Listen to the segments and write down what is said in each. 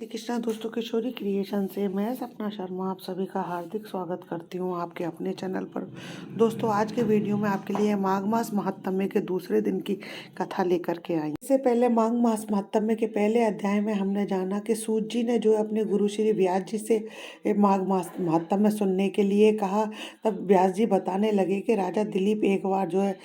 श्री कृष्णा दोस्तों, किशोरी क्रिएशन से मैं सपना शर्मा आप सभी का हार्दिक स्वागत करती हूँ आपके अपने चैनल पर। दोस्तों, आज के वीडियो में आपके लिए माघ मास महात्म्य के दूसरे दिन की कथा लेकर के आई। इससे पहले माघ मास महात्म्य के पहले अध्याय में हमने जाना कि सूत जी ने जो अपने गुरु श्री व्यास जी से माघ मास महात्म्य सुनने के लिए कहा, तब व्यास जी बताने लगे कि राजा दिलीप एक बार जो है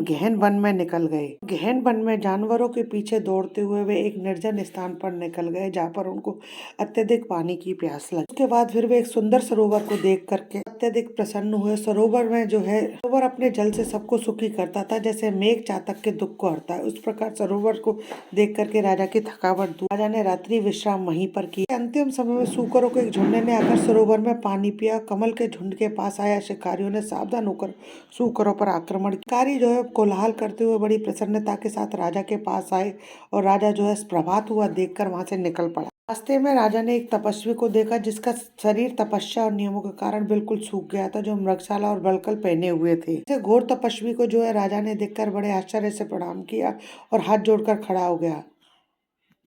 गहन वन में निकल गए। गहन वन में जानवरों के पीछे दौड़ते हुए वे एक निर्जन स्थान पर निकल गए जहाँ पर उनको अत्यधिक पानी की प्यास लगी। उसके बाद फिर वे एक सुंदर सरोवर को देख करके अत्यधिक प्रसन्न हुए। सरोवर में जो है सरोवर अपने जल से सबको सुखी करता था, जैसे मेघ चातक के दुख को हरता है, उस प्रकार सरोवर को देख करके राजा की थकावट दूर। राजा ने रात्रि विश्राम वहीं पर की। अंतिम समय में सूकरों के एक झुंड ने आकर सरोवर में पानी पिया। कमल के झुंड के पास आया शिकारियों ने सावधान होकर सूकरों पर आक्रमण किया। शिकारी जो है कोलाहल करते हुए बड़ी प्रसन्नता के साथ राजा के पास आए और राजा जो है प्रभात हुआ देखकर वहां से निकल पड़ा। रास्ते में राजा ने एक तपस्वी को देखा जिसका शरीर तपस्या और नियमों के कारण बिल्कुल सूख गया था, जो मृगशाला और बलकल पहने हुए थे। ऐसे घोर तपस्वी को जो है राजा ने देखकर बड़े आश्चर्य से प्रणाम किया और हाथ जोड़कर खड़ा हो गया।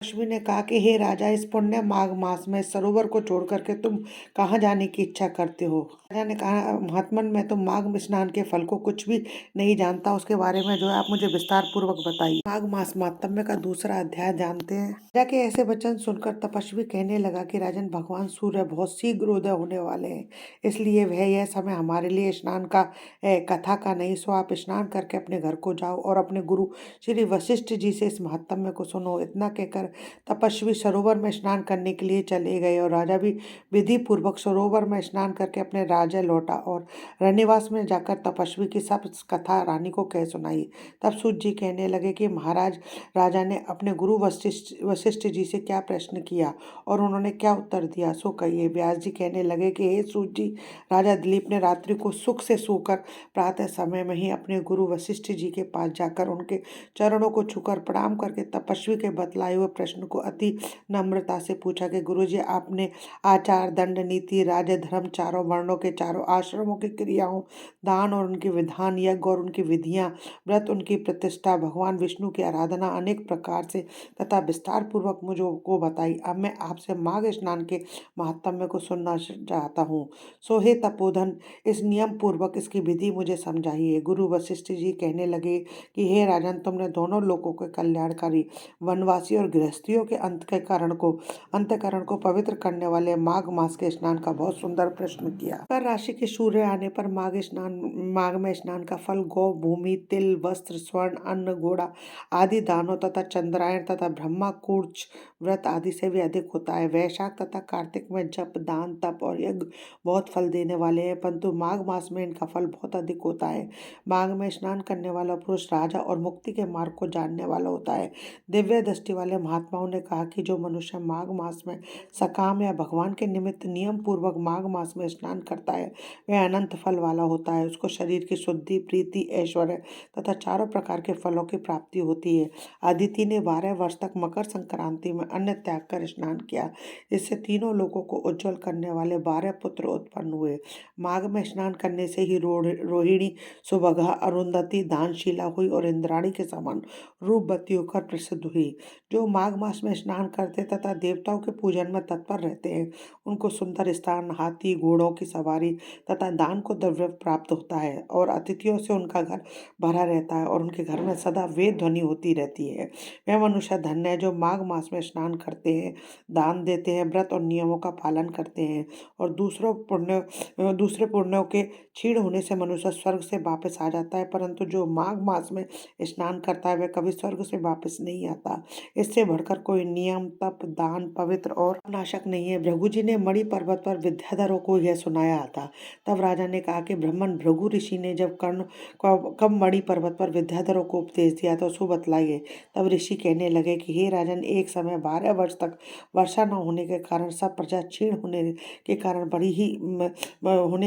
तपस्वी ने कहा कि हे राजा, इस पुण्य माघ मास में सरोवर को छोड़ करके तुम कहाँ जाने की इच्छा करते हो? राजा ने कहा, महात्मन, मैं तो माघ स्नान के फल को कुछ भी नहीं जानता, उसके बारे में जो है आप मुझे विस्तार पूर्वक बताइए। माघ मास महात्म्य का दूसरा अध्याय जानते हैं। राजा के ऐसे वचन सुनकर तपस्वी कहने लगा कि राजन, भगवान सूर्य बहुत शीघ्र उदय होने वाले हैं, इसलिए वह यह समय हमारे लिए स्नान का कथा का नहीं। सो आप स्नान करके अपने घर को जाओ और अपने गुरु श्री वशिष्ठ जी से इस महात्म्य को सुनो। इतना कहकर तपस्वी सरोवर में स्नान करने के लिए चले गए और राजा भी विधि पूर्वक सरोवर में स्नान करके अपने राज्य लौटा और रनिवास में जाकर तपस्वी की सब कथा रानी को कह सुनाई। तब सूत जी कहने लगे कि महाराज, राजा ने अपने गुरु वशिष्ठ जी से क्या प्रश्न किया और उन्होंने क्या उत्तर दिया, सो कहिए। व्यास जी कहने लगे कि हे सूत जी, राजा दिलीप ने रात्रि को सुख से सोकर प्रातः समय में ही अपने गुरु वशिष्ठ जी के पास जाकर उनके चरणों को छूकर प्रणाम करके तपस्वी के बतलाए हुए प्रश्न को अति नम्रता से पूछा कि गुरुजी, आपने आचार, दंड, नीति, राज्य, धर्म, चारों वर्णों के चारों आश्रमों की क्रियाओं, दान और उनके विधान, यज्ञ और उनकी विधियां, व्रत, उनकी प्रतिष्ठा, भगवान विष्णु की आराधना अनेक प्रकार से तथा विस्तार पूर्वक मुझे को बताई। अब मैं आपसे माघ स्नान के महात्म्य को सुनना चाहता हूँ। सो हे तपोधन, इस नियम पूर्वक इसकी विधि मुझे समझाइए। गुरु वशिष्ठ जी कहने लगे कि हे राजन, तुमने दोनों लोगों के कल्याणकारी वनवासी और गृहस्थियों के अंतकरण को पवित्र करने वाले माघ मास के स्नान का बहुत सुंदर प्रश्न किया। मकर राशि के सूर्य आने पर माघ में स्नान का फल गौ, भूमि, तिल, वस्त्र, स्वर्ण, अन्न, घोड़ा आदि दानों तथा चंद्रायण तथा ब्रह्मा कूर्च व्रत आदि से भी अधिक होता है। वैशाख तथा कार्तिक में जप, दान, तप और यज्ञ बहुत फल देने वाले हैं, परंतु माघ मास में इनका फल बहुत अधिक होता है। माघ में स्नान करने वाला पुरुष राजा और मुक्ति के मार्ग को जानने वाला होता है। दिव्य दृष्टि वाले महात्माओं ने कहा कि जो मनुष्य माघ मास में सकाम या भगवान के निमित्त नियम पूर्वक माघ मास में स्नान करता है, वह अनंत फल वाला होता है। उसको शरीर की शुद्धि, प्रीति, ऐश्वर्य तथा चारों प्रकार के फलों की प्राप्ति होती है। अदिति ने 12 वर्ष तक मकर संक्रांति में अन्न त्याग कर स्नान किया। इससे तीनों लोगों को उज्जवल करने वाले 12 पुत्र उत्पन्न हुए। माघ में स्नान करने से ही रोहिणी, सुभगा, अरुंधति दानशीला हुई और इंद्राणी के समान रूपवती होकर प्रसिद्ध हुई। जो माघ मास में स्नान करते तथा देवताओं के पूजन में तत्पर रहते हैं, उनको सुंदर स्थान, हाथी, घोड़ों की सवारी तथा दान को द्रव्य प्राप्त होता है और अतिथियों से उनका घर भरा रहता है और उनके घर में सदा वेद ध्वनि होती रहती है। वह मनुष्य धन्य है जो माघ मास में स्नान करते हैं, दान देते हैं, व्रत और नियमों का पालन करते हैं और दूसरे पुण्यों के क्षीण होने से मनुष्य स्वर्ग से वापस आ जाता है, परंतु जो माघ मास में स्नान करता है वह कभी स्वर्ग से वापस नहीं आता। इससे बढ़कर कोई नियम, तप, दान, पवित्र और नाशक नहीं है। भृगु जी ने मणि पर्वत पर विद्याधरों को यह सुनाया था। तब राजा ने कहा कि ब्राह्मण भृगु ऋषि ने जब कब मणि पर्वत पर विद्याधरों को उपदेश दिया तो उसको बतलाइए। तब ऋषि कहने लगे कि हे राजन, एक समय 12 वर्ष तक वर्षा न होने के कारण सब प्रजा क्षीण होने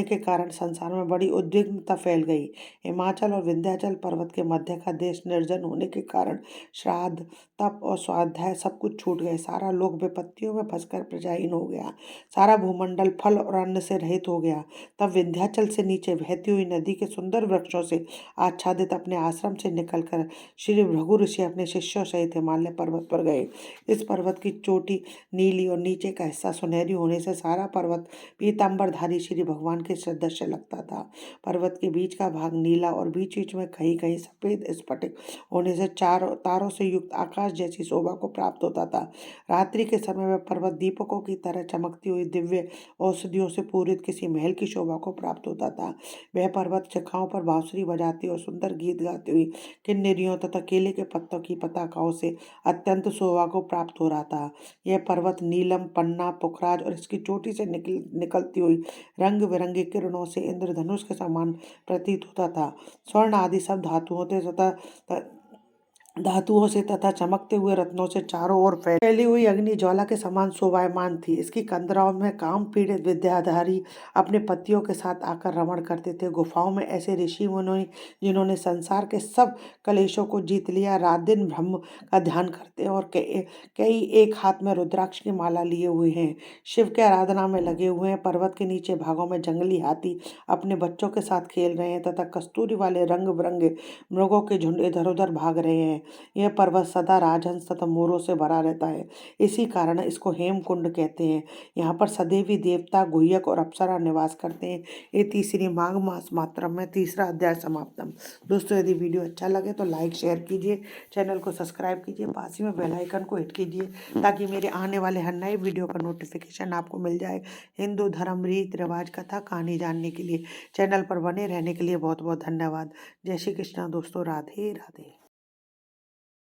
के कारण संसार में बड़ी उद्विग्नता फैल गई। हिमाचल और विंध्याचल पर्वत के मध्य का देश निर्जन होने के कारण श्राद्ध, तप और स्वाध्याय सब कुछ छूट गए। सारा लोक विपत्तियों में फंसकर प्रजाहीन हो गया। सारा भूमंडल फल और अन्न से रहित हो गया। तब विंध्याचल से नीचे बहती हुई नदी के सुंदर वृक्षों से आच्छादित अपने आश्रम से निकलकर श्री भृगु ऋषि अपने शिष्यों सहित हिमालय पर्वत पर गए। इस पर्वत की चोटी नीली और नीचे का हिस्सा सुनहरी होने से सारा पर्वत पीताम्बरधारी श्री भगवान के सदृश्य लगता था। पर्वत के बीच का भाग नीला और बीच बीच में कहीं कहीं सफेद स्फटिक होने से चारों तारों से युक्त आकाश जैसी शोभा को प्राप्त होता था। रात्रि के समय में पर्वत दीपकों की तरह चमकती हुई दिव्य औषधियों से पूरित किसी महल की शोभा को प्राप्त होता था। वह पर्वत शिखाओं पर बांसुरी बजाती और सुंदर गीत गाती हुई किन्नरियों तथा केले के पत्तों की पताकाओं से अत्यंत शोभा को प्राप्त हो रहा था। यह पर्वत नीलम, पन्ना, पुखराज और इसकी चोटी से निकलती हुई रंग बिरंगी किरणों से इंद्रधनुष के समान प्रतीत होता था। स्वर्ण आदि सब धातुओं से तथा चमकते हुए रत्नों से चारों ओर फैली हुई अग्नि ज्वाला के समान शोभायमान थी। इसकी कंदराओं में काम पीड़ित विद्याधारी अपने पतियों के साथ आकर रमण करते थे। गुफाओं में ऐसे ऋषि मुनि जिन्होंने संसार के सब कलेशों को जीत लिया, रात दिन ब्रह्म का ध्यान करते और कई एक हाथ में रुद्राक्ष की माला लिए हुए हैं, शिव के आराधना में लगे हुए हैं। पर्वत के नीचे भागों में जंगली हाथी अपने बच्चों के साथ खेल रहे हैं तथा कस्तूरी वाले रंग बिरंगे मृगों के झुंड इधर उधर भाग रहे हैं। यह पर्वत सदा राजहंस तथा मोरों से भरा रहता है। इसी कारण इसको हेमकुंड कहते हैं। यहाँ पर सदैवी देवता, गुह्यक और अप्सरा निवास करते हैं। ये तीसरी माघ मास मातरम में तीसरा अध्याय समाप्तम। दोस्तों, यदि वीडियो अच्छा लगे तो लाइक शेयर कीजिए, चैनल को सब्सक्राइब कीजिए, पास ही में बेल आइकन को हिट कीजिए ताकि मेरे आने वाले हर नए वीडियो का नोटिफिकेशन आपको मिल जाए। हिंदू धर्म, रीत रिवाज, कथा कहानी जानने के लिए चैनल पर बने रहने के लिए बहुत बहुत धन्यवाद। जय श्री कृष्णा दोस्तों, राधे राधे।